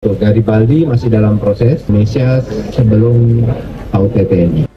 Garibaldi masih dalam proses Indonesia sebelum AUTTNI.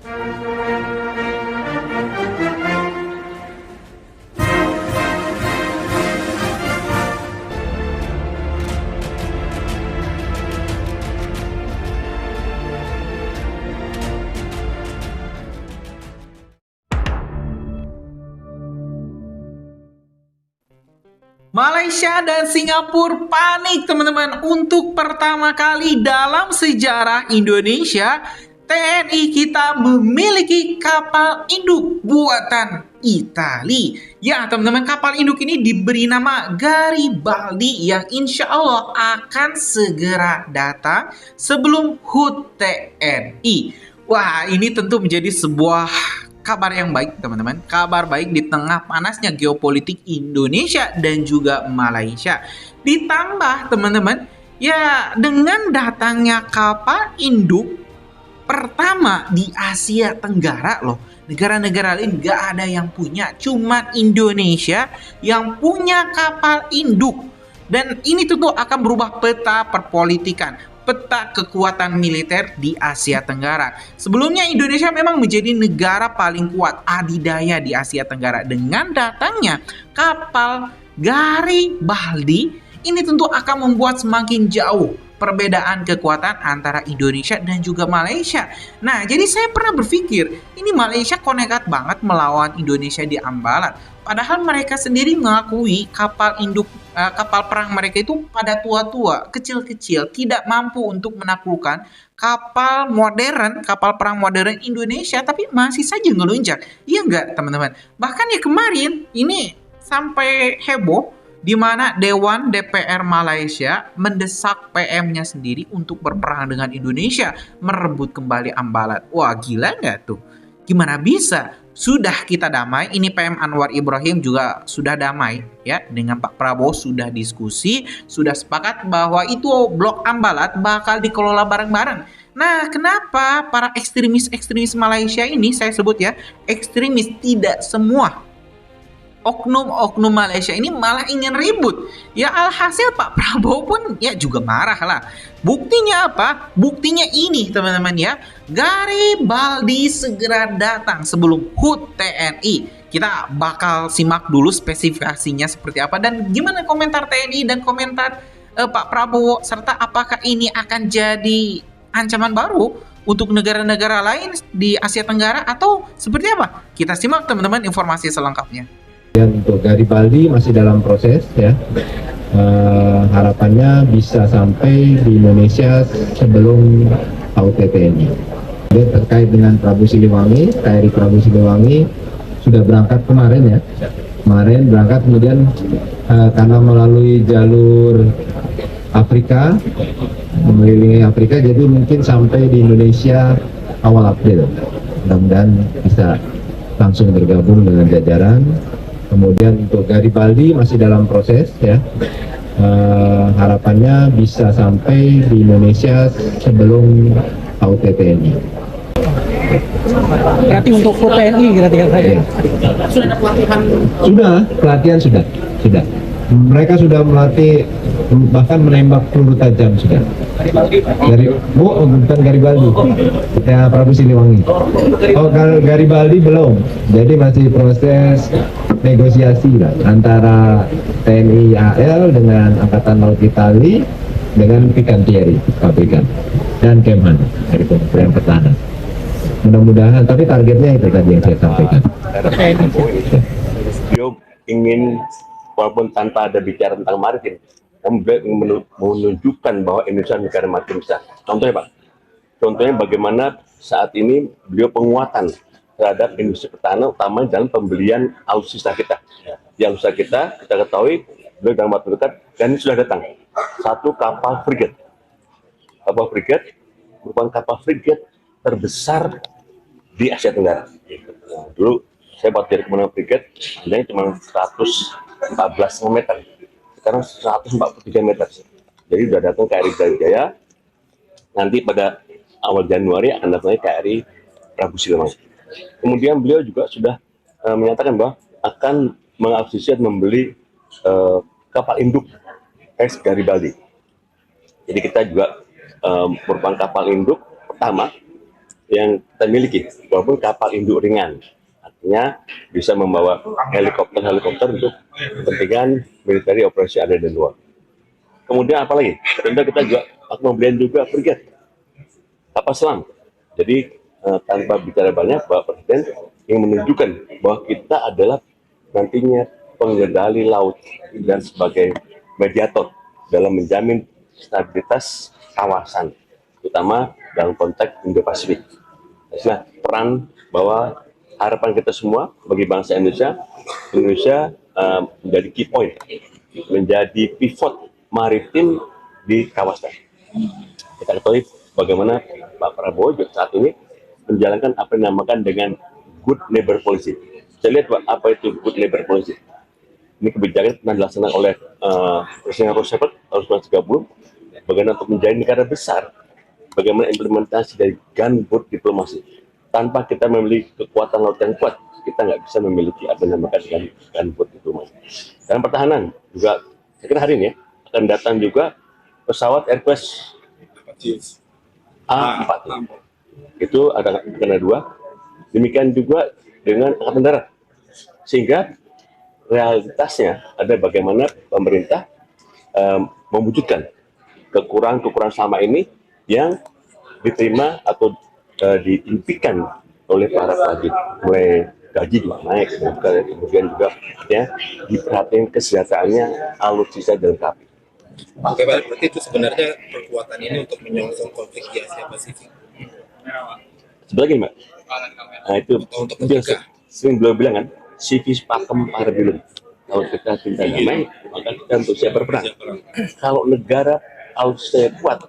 Malaysia dan Singapura panik teman-teman. Untuk pertama kali dalam sejarah Indonesia, TNI kita memiliki kapal induk buatan Itali. Ya teman-teman, kapal induk ini diberi nama Garibaldi yang insya Allah akan segera datang sebelum HUT TNI. Wah, ini tentu menjadi sebuah kabar yang baik teman-teman, kabar baik di tengah panasnya geopolitik Indonesia dan juga Malaysia. Ditambah teman-teman, ya dengan datangnya kapal induk pertama di Asia Tenggara loh. Negara-negara lain gak ada yang punya, cuma Indonesia yang punya kapal induk. Dan ini tentu akan berubah peta perpolitikan, peta kekuatan militer di Asia Tenggara. Sebelumnya Indonesia memang menjadi negara paling kuat adidaya di Asia Tenggara. Dengan datangnya kapal Garibaldi, ini tentu akan membuat semakin jauh perbedaan kekuatan antara Indonesia dan juga Malaysia. Nah, jadi saya pernah berpikir, ini Malaysia kok nekat banget melawan Indonesia di Ambalat. Padahal mereka sendiri mengakui kapal induk, kapal perang mereka itu pada tua-tua, kecil-kecil, tidak mampu untuk menaklukkan kapal modern, kapal perang modern Indonesia, tapi masih saja ngelunjak. Iya enggak, teman-teman? Bahkan ya kemarin ini sampai heboh di mana Dewan DPR Malaysia mendesak PM-nya sendiri untuk berperang dengan Indonesia, merebut kembali Ambalat. Wah, gila nggak tuh? Gimana bisa? Sudah kita damai, ini PM Anwar Ibrahim juga sudah damai ya dengan Pak Prabowo, sudah diskusi, sudah sepakat bahwa itu blok Ambalat bakal dikelola bareng-bareng. Nah, kenapa para ekstremis Malaysia ini, saya sebut ya, ekstremis, tidak semua oknum-oknum Malaysia ini malah ingin ribut. Ya alhasil Pak Prabowo pun ya juga marah lah. Buktinya apa? Buktinya ini teman-teman ya. Garibaldi segera datang sebelum HUT TNI. Kita bakal simak dulu spesifikasinya seperti apa dan gimana komentar TNI dan komentar Pak Prabowo, serta apakah ini akan jadi ancaman baru untuk negara-negara lain di Asia Tenggara atau seperti apa? Kita simak teman-teman informasi selengkapnya. Dan untuk Garibaldi masih dalam proses ya, harapannya bisa sampai di Indonesia sebelum AUTTNI. Jadi terkait dengan Prabu Siliwangi, KRI Prabu Siliwangi sudah berangkat kemarin ya, kemarin berangkat, kemudian karena melalui jalur Afrika, mengelilingi Afrika, jadi mungkin sampai di Indonesia awal April. Mudah-mudahan bisa langsung bergabung dengan jajaran. Kemudian untuk Garibaldi masih dalam proses ya, harapannya bisa sampai di Indonesia sebelum AUTTNI. Berarti untuk TNI kira-kira saya. Sudah ada pelatihan? Pelatihan sudah. Mereka sudah melatih, bahkan menembak peluru tajam sudah. Bukan Garibaldi, ya Prabu Siliwangi. Oh, Garibaldi belum. Jadi masih proses negosiasi lah antara TNI AL dengan Angkatan Laut Itali dengan Fincantieri pabrikan dan Kemhan dari Kementerian Pertahanan. Mudah-mudahan, tapi targetnya itu tadi yang saya sampaikan. Beliau ingin, walaupun tanpa ada bicara tentang maritim, ingin menunjukkan bahwa Indonesia negara maritim besar. Contohnya Pak, contohnya bagaimana saat ini beliau penguatan terhadap industri pertahanan, utama dalam pembelian alutsista kita. Di alutsista kita ketahui beliau dalam waktu dekat, dan ini sudah datang satu kapal frigate. Kapal frigate merupakan kapal frigate terbesar di Asia Tenggara. Nah, dulu saya buat dari kemenangan frigate, harganya cuma 114 meter. Sekarang 143 meter. Jadi sudah datang KRI Brawijaya. Nanti pada awal Januari akan datang KRI Prabu Siliwangi. Kemudian beliau juga sudah menyatakan bahwa akan mengakuisisi dan membeli kapal induk Garibaldi. Jadi kita juga merupakan kapal induk pertama yang kita miliki, walaupun kapal induk ringan. Artinya bisa membawa helikopter untuk kepentingan military operasi ada di luar. Kemudian apa lagi? Tentu kita juga akan membeli juga frigate, kapal selam. Jadi tanpa bicara banyak, Bapak Presiden ingin menunjukkan bahwa kita adalah nantinya pengendali laut dan sebagai mediator dalam menjamin stabilitas kawasan, terutama dalam konteks Indo-Pasifik. Nah, peran bahwa harapan kita semua bagi bangsa Indonesia menjadi key point, menjadi pivot maritim di kawasan. Kita ketahui bagaimana Pak Prabowo saat ini menjalankan apa yang dinamakan dengan good neighbor policy. Saya lihat Pak, apa itu good neighbor policy. Ini kebijakan pernah dilaksanakan oleh Presiden Roosevelt tahun 1930, bagaimana untuk menjadi negara besar, bagaimana implementasi dari gunboat diplomasi. Tanpa kita memiliki kekuatan laut yang kuat, kita nggak bisa memiliki apa yang dinamakan gunboat diplomasi. Dan pertahanan juga, saya kira hari ini ya, akan datang juga pesawat Airbus A4. Itu ada kena 2. Demikian juga dengan angkatan darat. Sehingga realitasnya ada bagaimana pemerintah mewujudkan kekurangan-kekurangan selama ini yang diterima atau diimpikan oleh para prajurit, mulai gaji juga naik, kemudian juga ya diperhatikan kesejahteraannya alutsista dilengkapi. Oke Pak, berarti itu sebenarnya kekuatan ini untuk menyongsong konflik di Asia Pasifik. Sebenarnya Mbak, nah itu Untuk mencegah. sering beliau bilang kan, civis pacem parabellum. Kalau kita cinta damai, maka kita untuk siap berperang. Kalau negara alutsista kuat,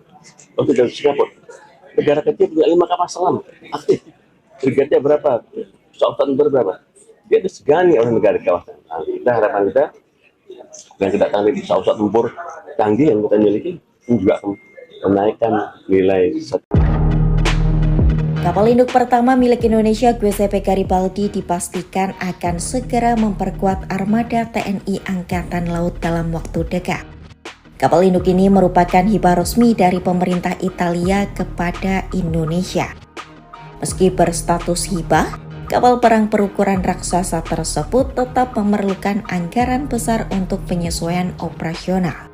untuk dari Singapura, negara kecil punya 5 kapal selam aktif. Frigatnya berapa? Pesawat berapa? Dia disegani oleh negara kawasan. Nah, kita harapan kita dan kedatangan pesawat tempur canggih yang kita miliki ini juga menaikkan nilai. Kapal induk pertama milik Indonesia GWSP Garibaldi dipastikan akan segera memperkuat armada TNI Angkatan Laut dalam waktu dekat. Kapal induk ini merupakan hibah resmi dari pemerintah Italia kepada Indonesia. Meski berstatus hibah, kapal perang berukuran raksasa tersebut tetap memerlukan anggaran besar untuk penyesuaian operasional.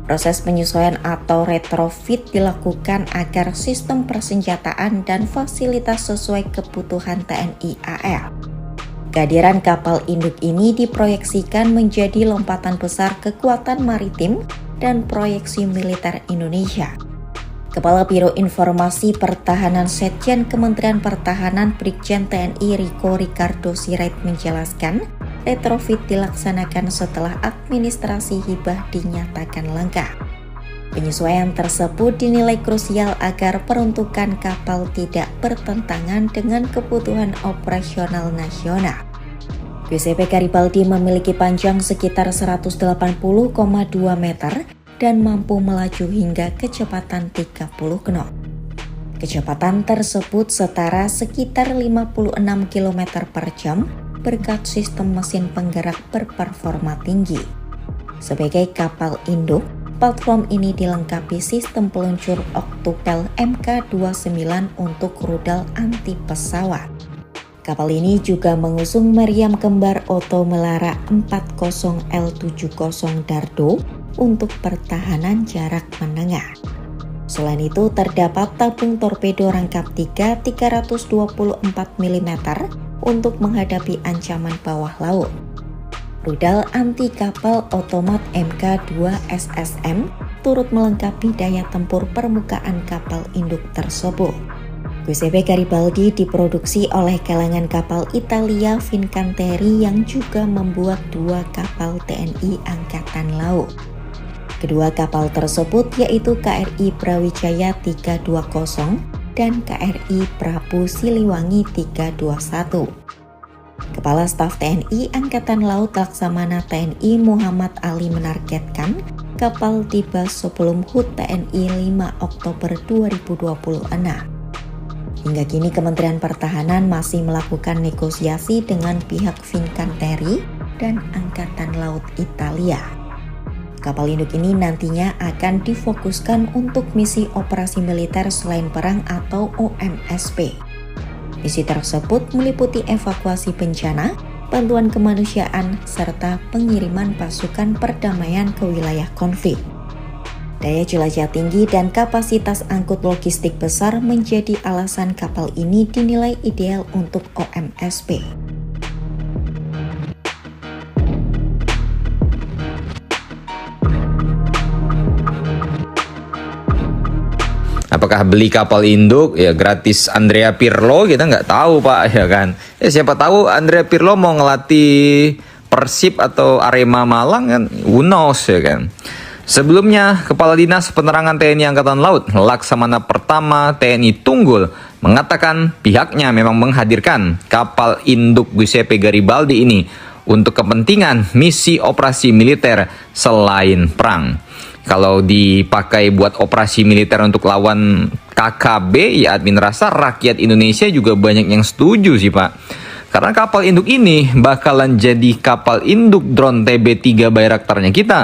Proses penyesuaian atau retrofit dilakukan agar sistem persenjataan dan fasilitas sesuai kebutuhan TNI AL. Kehadiran kapal induk ini diproyeksikan menjadi lompatan besar kekuatan maritim dan proyeksi militer Indonesia. Kepala Biro Informasi Pertahanan Setjen Kementerian Pertahanan Brigjen TNI Riko Ricardo Sirait menjelaskan, retrofit dilaksanakan setelah administrasi hibah dinyatakan lengkap. Penyesuaian tersebut dinilai krusial agar peruntukan kapal tidak bertentangan dengan kebutuhan operasional nasional. GWSP Garibaldi memiliki panjang sekitar 180,2 meter dan mampu melaju hingga kecepatan 30 knot. Kecepatan tersebut setara sekitar 56 km per jam berkat sistem mesin penggerak berperforma tinggi. Sebagai kapal induk, platform ini dilengkapi sistem peluncur Octopel Mk29 untuk rudal anti pesawat. Kapal ini juga mengusung meriam kembar Otto Melara 40L70 Dardo untuk pertahanan jarak menengah. Selain itu, terdapat tabung torpedo rangkap 3 324 mm untuk menghadapi ancaman bawah laut. Rudal anti kapal otomat Mk2 SSM turut melengkapi daya tempur permukaan kapal induk tersebut. GWSP Garibaldi diproduksi oleh kalangan kapal Italia Fincantieri yang juga membuat 2 kapal TNI Angkatan Laut. Kedua kapal tersebut yaitu KRI Brawijaya 320 dan KRI Prabu Siliwangi 321. Kepala Staf TNI Angkatan Laut Laksamana TNI Muhammad Ali menargetkan kapal tiba sebelum HUT TNI 5 Oktober 2026. Hingga kini Kementerian Pertahanan masih melakukan negosiasi dengan pihak Fincantieri dan Angkatan Laut Italia. Kapal induk ini nantinya akan difokuskan untuk misi operasi militer selain perang atau OMSP. Misi tersebut meliputi evakuasi bencana, bantuan kemanusiaan, serta pengiriman pasukan perdamaian ke wilayah konflik. Daya jelajah tinggi dan kapasitas angkut logistik besar menjadi alasan kapal ini dinilai ideal untuk OMSP. Apakah beli kapal induk ya gratis Andrea Pirlo, kita nggak tahu Pak, ya kan. Siapa tahu Andrea Pirlo mau ngelatih Persib atau Arema Malang kan, who knows, ya kan. Sebelumnya, Kepala Dinas Penerangan TNI Angkatan Laut Laksamana Pertama TNI Tunggul mengatakan pihaknya memang menghadirkan kapal induk Giuseppe Garibaldi ini untuk kepentingan misi operasi militer selain perang. Kalau dipakai buat operasi militer untuk lawan KKB, ya admin rasa rakyat Indonesia juga banyak yang setuju sih Pak. Karena kapal induk ini bakalan jadi kapal induk drone TB3 Bayraktarnya kita.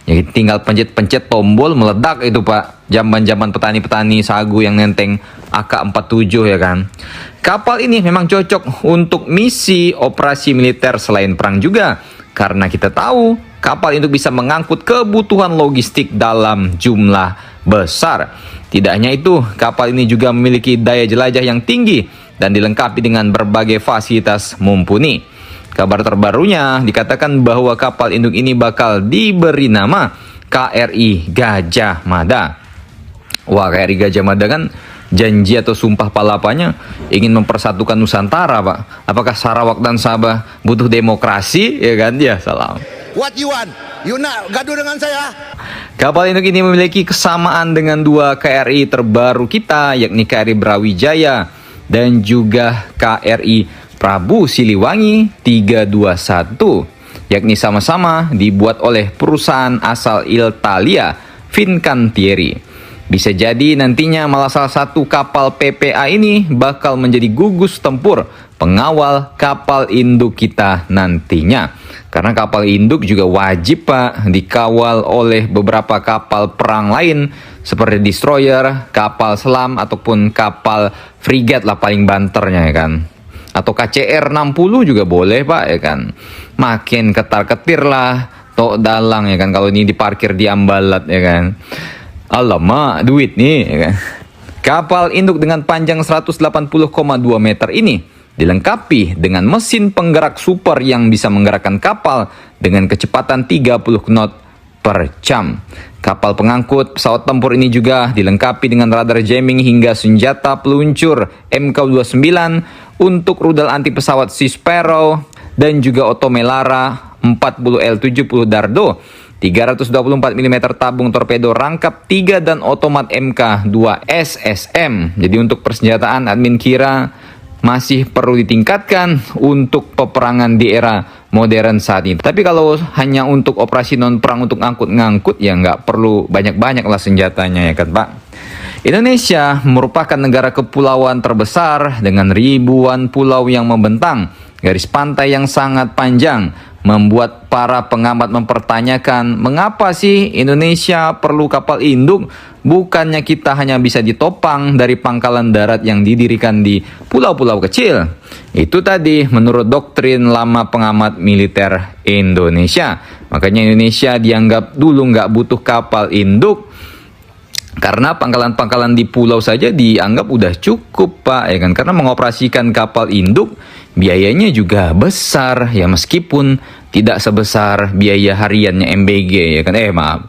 Ya tinggal pencet-pencet tombol meledak itu Pak. Zaman-zaman petani-petani sagu yang nenteng AK-47 ya kan. Kapal ini memang cocok untuk misi operasi militer selain perang juga. Karena kita tahu kapal induk bisa mengangkut kebutuhan logistik dalam jumlah besar. Tidak hanya itu, kapal ini juga memiliki daya jelajah yang tinggi dan dilengkapi dengan berbagai fasilitas mumpuni. Kabar terbarunya dikatakan bahwa kapal induk ini bakal diberi nama KRI Gajah Mada. Wah, KRI Gajah Mada kan janji atau sumpah palapanya ingin mempersatukan Nusantara, Pak. Apakah Sarawak dan Sabah butuh demokrasi? Ya kan? Ya, salam. What you want? You nak gaduh dengan saya? Kapal induk ini memiliki kesamaan dengan dua KRI terbaru kita, yakni KRI Brawijaya dan juga KRI Prabu Siliwangi 321, yakni sama-sama dibuat oleh perusahaan asal Italia, Fincantieri. Bisa jadi nantinya malah salah satu kapal PPA ini bakal menjadi gugus tempur pengawal kapal induk kita nantinya. Karena kapal induk juga wajib Pak dikawal oleh beberapa kapal perang lain seperti destroyer, kapal selam ataupun kapal frigat lah paling banternya ya kan. Atau KCR 60 juga boleh Pak ya kan. Makin ketar-ketir lah tok dalang ya kan kalau ini diparkir di Ambalat ya kan. Alamak, duit nih ya kan. Kapal induk dengan panjang 180,2 meter ini dilengkapi dengan mesin penggerak super yang bisa menggerakkan kapal dengan kecepatan 30 knot per jam. Kapal pengangkut pesawat tempur ini juga dilengkapi dengan radar jamming hingga senjata peluncur MK29 untuk rudal anti pesawat Sea Sparrow dan juga Otomelara 40L70 Dardo, 324 mm tabung torpedo rangkap 3 dan otomat MK2 SSM. Jadi untuk persenjataan admin kira masih perlu ditingkatkan untuk peperangan di era modern saat ini. Tapi kalau hanya untuk operasi non-perang untuk ngangkut-ngangkut ya nggak perlu banyak-banyak lah senjatanya ya kan Pak. Indonesia merupakan negara kepulauan terbesar dengan ribuan pulau yang membentang. Garis pantai yang sangat panjang membuat para pengamat mempertanyakan mengapa sih Indonesia perlu kapal induk, bukannya kita hanya bisa ditopang dari pangkalan darat yang didirikan di pulau-pulau kecil. Itu tadi menurut doktrin lama pengamat militer Indonesia. Makanya Indonesia dianggap dulu nggak butuh kapal induk karena pangkalan-pangkalan di pulau saja dianggap udah cukup Pak ya kan. Karena mengoperasikan kapal induk biayanya juga besar ya, meskipun tidak sebesar biaya hariannya MBG ya kan. Maaf.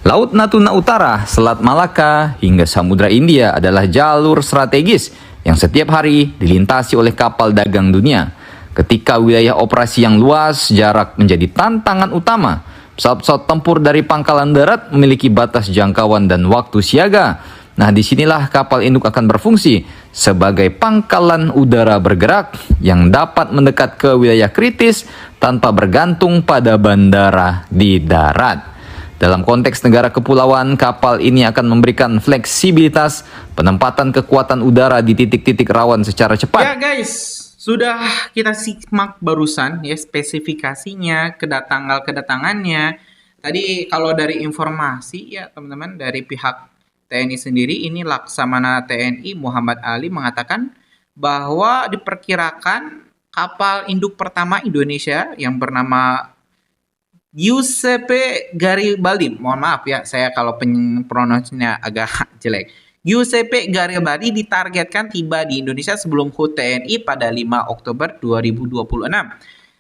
Laut Natuna Utara, Selat Malaka hingga Samudra India adalah jalur strategis yang setiap hari dilintasi oleh kapal dagang dunia. Ketika wilayah operasi yang luas, jarak menjadi tantangan utama. Pesawat-pesawat tempur dari pangkalan darat memiliki batas jangkauan dan waktu siaga. Nah, disinilah kapal induk akan berfungsi sebagai pangkalan udara bergerak yang dapat mendekat ke wilayah kritis tanpa bergantung pada bandara di darat. Dalam konteks negara kepulauan, kapal ini akan memberikan fleksibilitas penempatan kekuatan udara di titik-titik rawan secara cepat. Ya guys, sudah kita simak barusan ya spesifikasinya, tanggal kedatangannya, Tadi kalau dari informasi ya teman-teman dari pihak TNI sendiri ini Laksamana TNI Muhammad Ali mengatakan bahwa diperkirakan kapal induk pertama Indonesia yang bernama Giuseppe Garibaldi, mohon maaf ya saya kalau pronounce-nya agak jelek. Giuseppe Garibaldi ditargetkan tiba di Indonesia sebelum HUT TNI pada 5 Oktober 2026.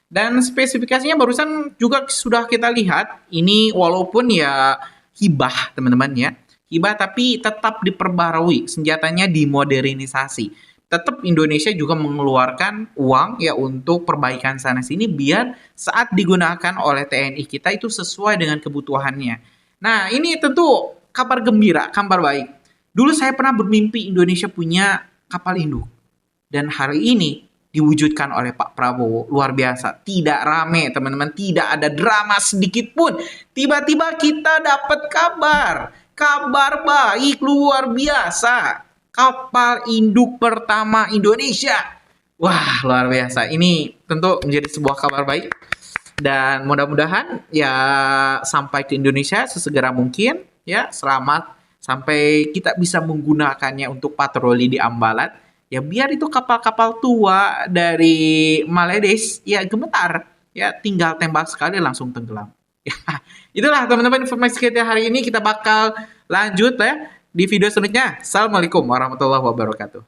Dan spesifikasinya barusan juga sudah kita lihat, ini walaupun ya hibah teman-teman ya, hibah tapi tetap diperbarui, senjatanya dimodernisasi. Tetap Indonesia juga mengeluarkan uang ya untuk perbaikan sana sini biar saat digunakan oleh TNI kita itu sesuai dengan kebutuhannya. Nah, ini tentu kabar gembira, kabar baik. Dulu saya pernah bermimpi Indonesia punya kapal induk. Dan hari ini diwujudkan oleh Pak Prabowo. Luar biasa. Tidak rame, teman-teman. Tidak ada drama sedikit pun. Tiba-tiba kita dapat kabar. Kabar baik luar biasa. Kapal induk pertama Indonesia. Wah, luar biasa. Ini tentu menjadi sebuah kabar baik. Dan mudah-mudahan ya sampai ke Indonesia sesegera mungkin. Ya, selamat sampai kita bisa menggunakannya untuk patroli di Ambalat. Ya, biar itu kapal-kapal tua dari Maledes ya gemetar. Ya, tinggal tembak sekali langsung tenggelam. Ya, itulah teman-teman informasi kita hari ini. Kita bakal lanjut ya di video selanjutnya. Assalamualaikum warahmatullahi wabarakatuh.